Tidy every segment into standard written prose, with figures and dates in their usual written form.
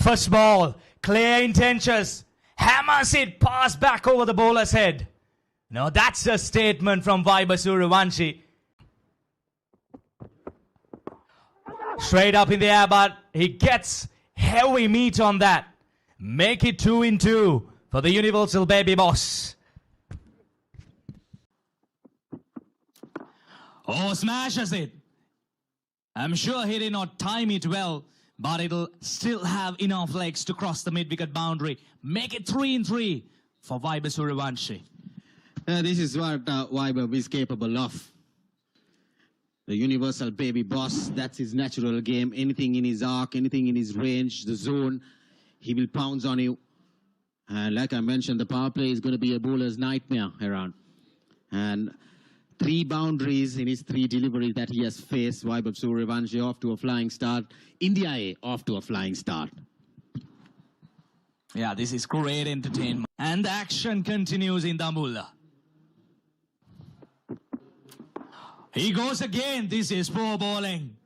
First ball, clear intentions, hammers it past back over the bowler's head. Now that's a statement from Vaibhav Sooryavanshi. Straight up in the air, but he gets heavy meat on that. Make it 2-2 for the Universal Baby Boss. Oh, smashes it. I'm sure he did not time it well, but it'll still have enough legs to cross the mid-wicket boundary. Make it 3-3 for Vaibhav Sooryavanshi. This is what Vaibhav is capable of. The Universal Baby Boss, that's his natural game. Anything in his arc, anything in his range, the zone, he will pounce on you. And like I mentioned, the power play is going to be a bowler's nightmare around. And 3 boundaries in his 3 deliveries that he has faced. Vaibhav Sooryavanshi off to a flying start. India A off to a flying start. Yeah, this is great entertainment. And the action continues in Dambulla. He goes again. This is poor bowling.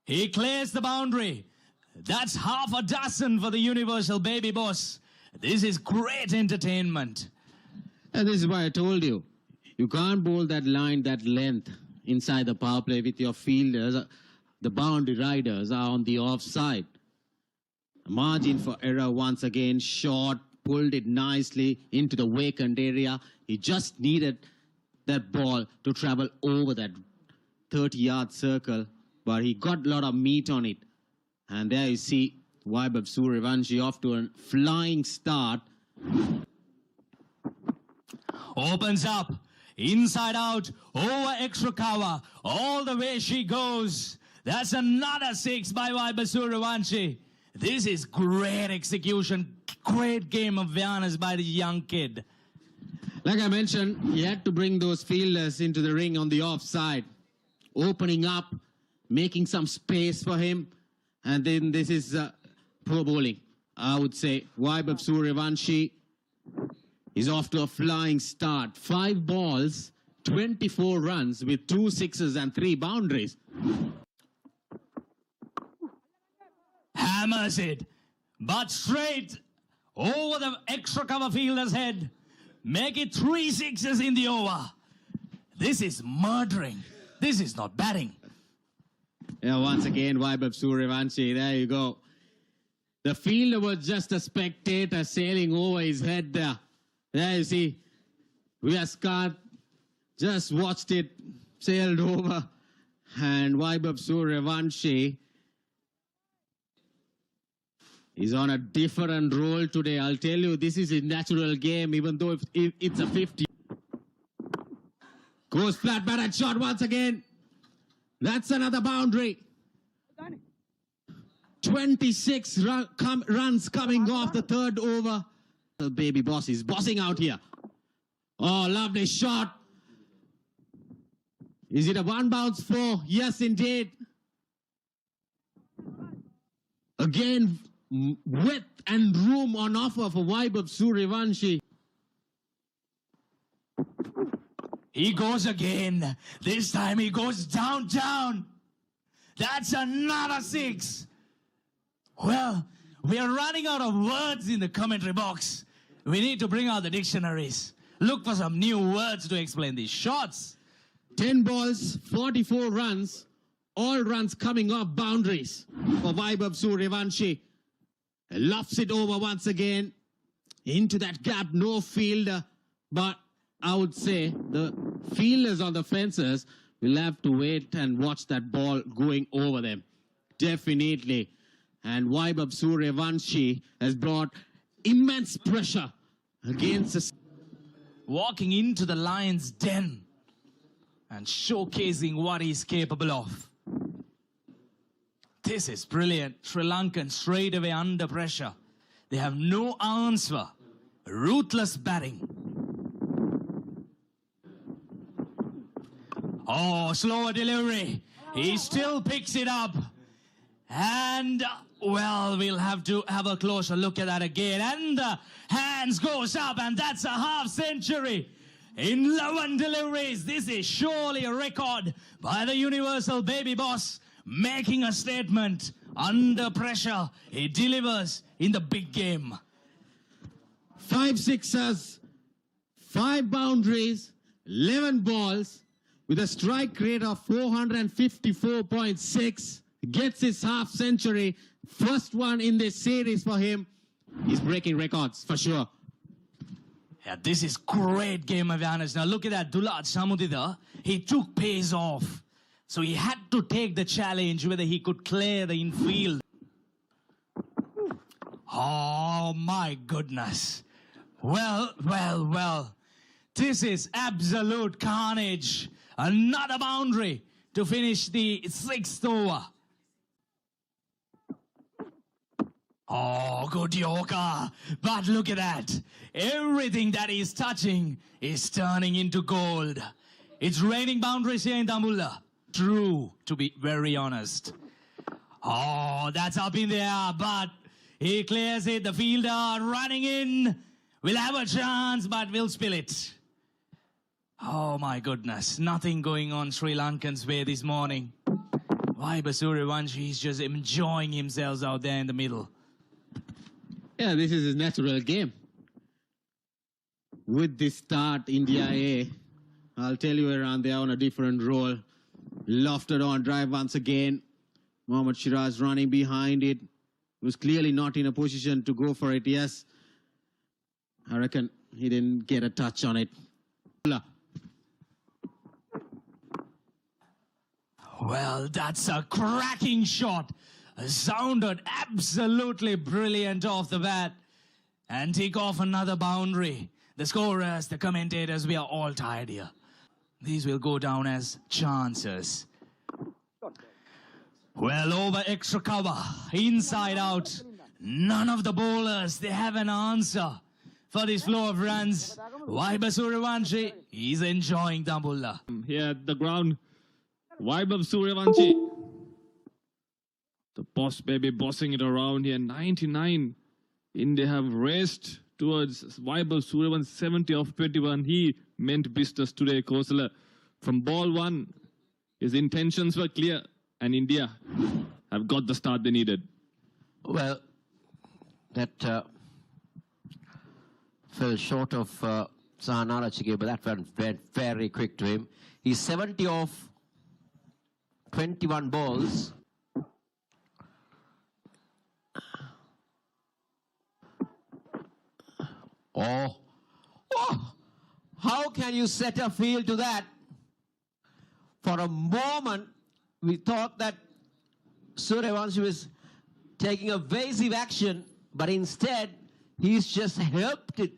He clears the boundary. That's half a dozen for the Universal Baby Boss. This is great entertainment. And this is why I told you. You can't bowl that line, that length inside the power play with your fielders. The boundary riders are on the offside. Margin for error once again. Short, pulled it nicely into the vacant area. He just needed that ball to travel over that 30-yard circle, but he got a lot of meat on it. And there you see Vaibhav Sooryavanshi off to a flying start. Opens up, inside out, over extra cover, all the way she goes. That's another 6 by Vaibhav Sooryavanshi. This is great execution, great game of awareness by the young kid. Like I mentioned, he had to bring those fielders into the ring on the offside, opening up, making some space for him. And then this is poor bowling, I would say. Vaibhav Sooryavanshi is off to a flying start. 5 balls, 24 runs with 2 sixes and 3 boundaries. Hammers it, but straight over the extra cover fielder's head. Make it 3 sixes in the over. This is murdering. This is not batting. Yeah, once again, Vaibhav Sooryavanshi, there you go. The fielder was just a spectator sailing over his head there. There you see, Scott just watched it, sailed over. And Vaibhav Sooryavanshi is on a different role today. I'll tell you, this is a natural game, even though if it's a 50. Goes flat batted shot once again. That's another boundary. 26 runs coming off the 3rd over. The Baby Boss is bossing out here. Oh, lovely shot. Is it a 1 bounce 4? Yes, indeed. Again, width and room on offer for Vaibhav Sooryavanshi. He goes again. This time he goes down. That's another 6. Well, we are running out of words in the commentary box. We need to bring out the dictionaries. Look for some new words to explain these shots. 10 balls, 44 runs. All runs coming off boundaries for Vaibhav Sooryavanshi. Lofts it over once again. Into that gap, no fielder. But I would say the fielders on the fences will have to wait and watch that ball going over them. Definitely. And Vaibhav Sooryavanshi has brought immense pressure against us. Walking into the lion's den and showcasing what he's capable of. This is brilliant. Sri Lankan straight away under pressure. They have no answer. Ruthless batting. Oh, slower delivery. He still picks it up. And, well, we'll have to have a closer look at that again. And the hands goes up, and that's a half century. In 11 deliveries, this is surely a record by the Universal Baby Boss, making a statement Under pressure, he delivers in the big game. 5 sixers, 5 boundaries, 11 balls, with a strike rate of 454.6. Gets his half century. First one in this series for him. He's breaking records for sure. Yeah, this is great game awareness. Now look at that, Dulat Samudida. He took pace off. So he had to take the challenge whether he could clear the infield. Oh my goodness. Well. This is absolute carnage. Another boundary to finish the 6th over. Oh, good yoga. But look at that. Everything that he's touching is turning into gold. It's raining boundaries here in Dambulla. True, to be very honest. Oh, that's up in the air, but he clears it. The fielder running in. We'll have a chance, but we'll spill it. Oh my goodness, nothing going on Sri Lankan's way this morning. Vaibhav Sooryavanshi is just enjoying himself out there in the middle. Yeah, this is his natural game. With this start, India A, I'll tell you around there on a different role. Lofted on drive once again. Mohammad Shiraz running behind it. Was clearly not in a position to go for it. Yes, I reckon he didn't get a touch on it. Well, that's a cracking shot. Sounded absolutely brilliant off the bat. And take off another boundary. The scorers, the commentators, we are all tired here. These will go down as chances. Well, over extra cover, inside out. None of the bowlers, they have an answer for this flow of runs. Vaibhav Sooryavanshi, he's enjoying Dambulla. Here at the ground, Vaibhav Sooryavanshi. The boss baby bossing it around here. 99. India have raced towards Vaibhav Sooryavanshi, 70 of 21. He meant business today, Kosala. From ball 1, his intentions were clear, and India have got the start they needed. Well, that fell short of Sahanara Chige, but that went very quick to him. He's 70 off 21 balls. Oh, how can you set a field to that? For a moment, we thought that Sooryavanshi was taking evasive action, but instead, he's just helped it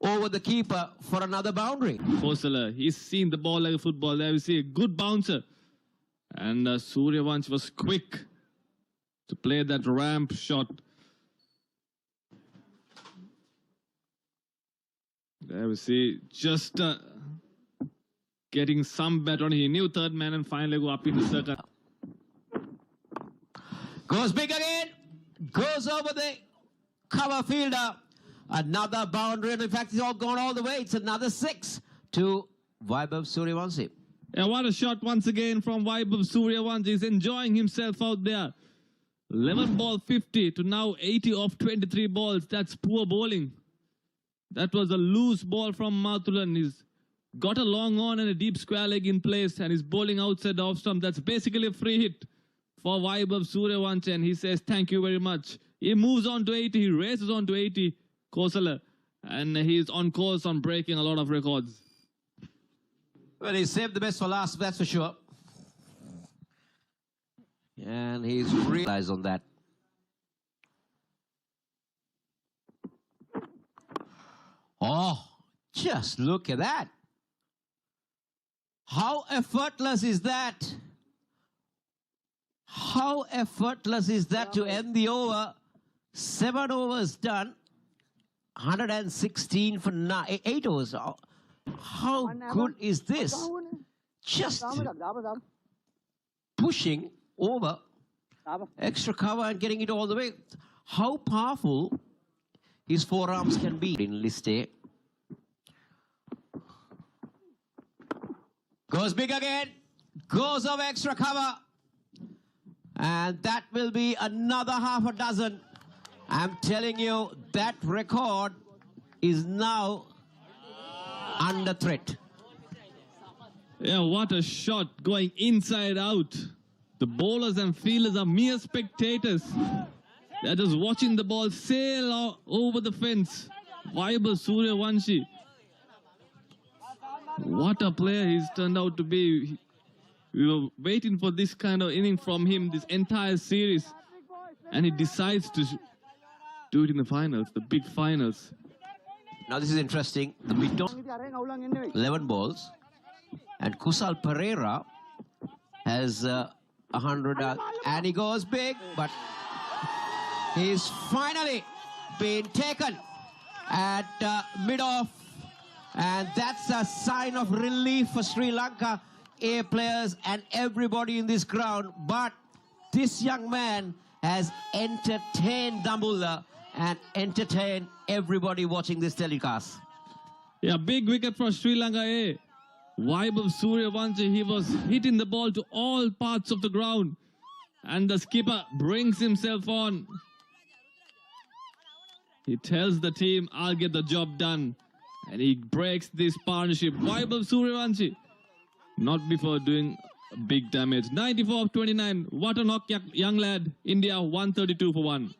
over the keeper for another boundary. Kosala, he's seen the ball like a football. There we see a good bouncer. And Sooryavanshi was quick to play that ramp shot. There we see just getting some bet on. He knew third man and finally go up in the circle. Goes big again. Goes over the cover fielder. Another boundary. And in fact, it's all gone all the way. It's another 6 to Vaibhav Sooryavanshi. Yeah, what a shot once again from Vaibhav Sooryavanshi. He's enjoying himself out there. 11 ball 50 to now 80 off 23 balls. That's poor bowling. That was a loose ball from Mathulan. He's got a long on and a deep square leg in place, and he's bowling outside the off stump. That's basically a free hit for Vaibhav Sooryavanshi, and he says thank you very much. He moves on to 80. He races on to 80. Kosala, and he's on course on breaking a lot of records. Well, he saved the best for last, that's for sure. And he's realized on that. Oh, just look at that. How effortless is that? How effortless is that to end the over? 7 overs done. 116 for 8 overs. How good is this? Just pushing over extra cover and getting it all the way. How powerful his forearms can be in list A. Goes big again. Goes over extra cover. And that will be another half a dozen. I'm telling you, that record is now under threat. Yeah, what a shot going inside out. The bowlers and fielders are mere spectators. They're just watching the ball sail over the fence. Vaibhav Sooryavanshi. What a player he's turned out to be. We were waiting for this kind of inning from him this entire series. And he decides to do it in the finals, the big finals. Now this is interesting. The mid 11 balls. And Kusal Pereira has 100 and he goes big, but he's finally been taken at mid-off, and that's a sign of relief for Sri Lanka A players and everybody in this ground. But this young man has entertained Dambulla and entertained everybody watching this telecast. Yeah, big wicket for Sri Lanka A. Vaibhav Sooryavanshi, he was hitting the ball to all parts of the ground. And the skipper brings himself on. He tells the team, I'll get the job done. And he breaks this partnership. Vaibhav Sooryavanshi, not before doing big damage. 94 of 29. What a knock, young lad. India 132 for 1.